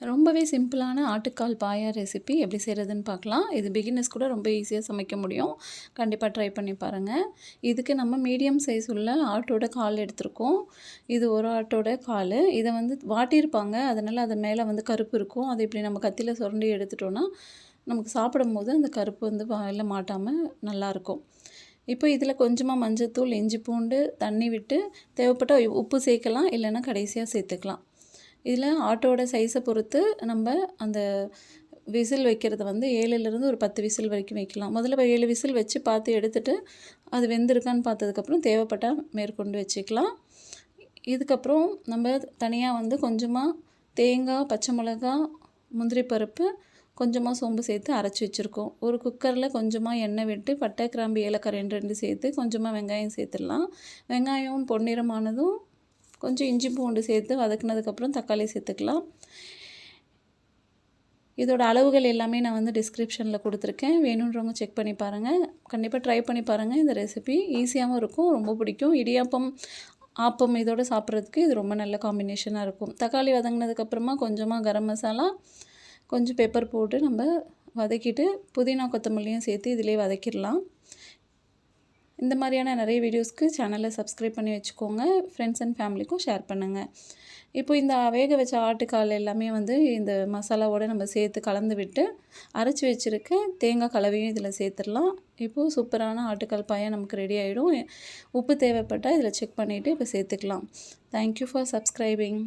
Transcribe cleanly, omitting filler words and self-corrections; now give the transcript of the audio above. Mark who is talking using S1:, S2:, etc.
S1: ரொம்பவே சிம்பிளான ஆட்டுக்கால் பாயா ரெசிபி எப்படி செய்கிறதுன்னு பார்க்கலாம். இது பிகினர்ஸ் கூட ரொம்ப ஈஸியாக சமைக்க முடியும். கண்டிப்பாக ட்ரை பண்ணி பாருங்கள். இதுக்கு நம்ம மீடியம் சைஸ் உள்ள ஆட்டோட கால் எடுத்திருக்கோம். இது ஒரு ஆட்டோட கால். இதை வாட்டியிருப்பாங்க. அதனால் அது மேலே கருப்பு இருக்கும். அதை இப்படி நம்ம கத்தியில் சுரண்டி எடுத்துட்டோன்னா நமக்கு சாப்பிடும்போது அந்த கருப்பு வாயில மாட்டாமல் நல்லாயிருக்கும். இப்போ இதில் கொஞ்சமாக மஞ்சத்தூள், இஞ்சி பூண்டு, தண்ணி விட்டு தேவைப்பட்டால் உப்பு சேர்க்கலாம், இல்லைன்னா கடைசியாக சேர்த்துக்கலாம். இதில் ஆட்டோட சைஸை பொறுத்து நம்ம அந்த விசில் வைக்கிறது 7லேருந்து ஒரு 10 விசில் வரைக்கும் வைக்கலாம். முதல்ல 7 விசில் வச்சு பார்த்து எடுத்துகிட்டு அது வெந்திருக்கான்னு பார்த்ததுக்கப்புறம் தேவைப்பட்டால் மேற்கொண்டு வச்சுக்கலாம். இதுக்கப்புறம் நம்ம தனியாக கொஞ்சமாக தேங்காய், பச்சை மிளகா, முந்திரி பருப்பு, கொஞ்சமாக சோம்பு சேர்த்து அரைச்சி வச்சுருக்கோம். ஒரு குக்கரில் கொஞ்சமாக எண்ணெய் விட்டு பட்டை, கிராம்பு, ஏலக்காய் 2 சேர்த்து கொஞ்சமாக வெங்காயம் சேர்த்துடலாம். வெங்காயம் பொன்னிறமானதும் கொஞ்சம் இஞ்சி பூண்டு சேர்த்து வதக்குனதுக்கப்புறம் தக்காளி சேர்த்துக்கலாம். இதோட அளவுகள் எல்லாமே நான் டிஸ்கிரிப்ஷனில் கொடுத்துருக்கேன். வேணுன்றவங்க செக் பண்ணி பாருங்கள். கண்டிப்பாக ட்ரை பண்ணி பாருங்கள். இந்த ரெசிபி ஈஸியாகவும் இருக்கும், ரொம்ப பிடிக்கும். இடியாப்பம், ஆப்பம் இதோடு சாப்பிட்றதுக்கு இது ரொம்ப நல்ல காம்பினேஷனாக இருக்கும். தக்காளி வதங்கினதுக்கப்புறமா கொஞ்சமாக கரம் மசாலா, கொஞ்சம் பெப்பர் போட்டு நம்ம வதக்கிட்டு புதினா கொத்தமல்லியும் சேர்த்து இதிலே வதக்கிடலாம். இந்த மாதிரியான நிறைய வீடியோஸ்க்கு சேனலை சப்ஸ்கிரைப் பண்ணி வச்சுக்கோங்க. ஃப்ரெண்ட்ஸ் அண்ட் ஃபேமிலிக்கும் ஷேர் பண்ணுங்கள். இப்போ இந்த வேக வச்ச ஆட்டுக்கால் எல்லாமே இந்த மசாலாவோடு நம்ம சேர்த்து கலந்து விட்டு அரைச்சி வச்சுருக்க தேங்காய் கலவையும் இதில் சேர்த்துடலாம். இப்போது சூப்பரான ஆட்டுக்கால் பாயா நமக்கு ரெடி ஆகிடும். உப்பு தேவைப்பட்டால் இதில் செக் பண்ணிவிட்டு இப்போ சேர்த்துக்கலாம். Thank you for subscribing.